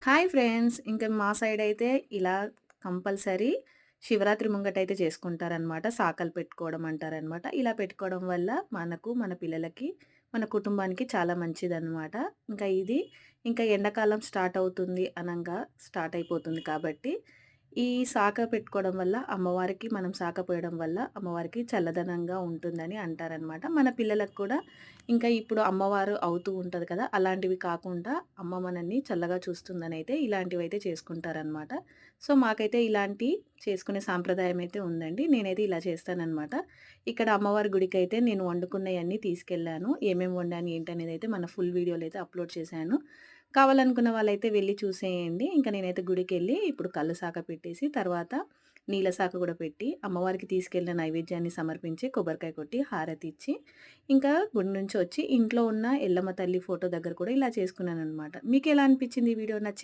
Hi friends. ఇంకా మా side అయితే ఇలా కంపల్సరీ శివరాత్రి ముంగటైతే చేసుకుంటారనమాట. సాకలు పెట్టుకోవడం అంటారనమాట. ఇలా పెట్టుకోవడం వల్ల మనకు, మన పిల్లలకి, మన కుటుంబానికి చాలా మంచిదనమాట. ఇంకా ఎండాకాలం స్టార్ట్ అవుతుంది అనంగా స్టార్ట్ అయిపోతుంది కాబట్టి, ఈ సాక పెట్టుకోవడం వల్ల అమ్మవారికి మనం సాక పోయడం వల్ల అమ్మవారికి చల్లదనంగా ఉంటుందని అంటారనమాట. మన పిల్లలకు కూడా ఇంకా ఇప్పుడు అమ్మవారు అవుతూ ఉంటది కదా! అలాంటివి కాకుండా అమ్మ మనల్ని చల్లగా చూస్తుందనైతే ఇలాంటివైతే చేసుకుంటారనమాట. సో, మాకైతే ఇలాంటి చేసుకునే సాంప్రదాయం అయితే ఉందండి. నేనైతే ఇలా చేస్తాననమాట. ఇక్కడ అమ్మవారి గుడికైతే నేను వండుకున్నయన్నీ తీసుకెళ్ళాను. ఏమేమి వండాను ఏంటనేదైతే మన ఫుల్ వీడియోలో అయితే అప్‌లోడ్ చేశాను. కావాలనుకున్న వాళ్ళైతే వెళ్లి చూసేయండి. ఇంక నేనైతే గుడికెళ్ళి ఇప్పుడు కల్లు శాఖ పెట్టేసి, తర్వాత నీళ్ళ శాఖ గూడా పెట్టి, అమ్మవారికి తీసుకెళ్ళిన నైవేద్యాన్ని సమర్పించి, కొబ్బరికాయ కొట్టి, హారతిచ్చి, ఇంకా గుడి నుంచి వచ్చి ఇంట్లో ఉన్న ఎల్లమ్మ తల్లి ఫోటో దగ్గర కూడా ఇలా చేసుకున్నాననమాట. మీకెలా అనిపిచ్చింది ఈ వీడియో?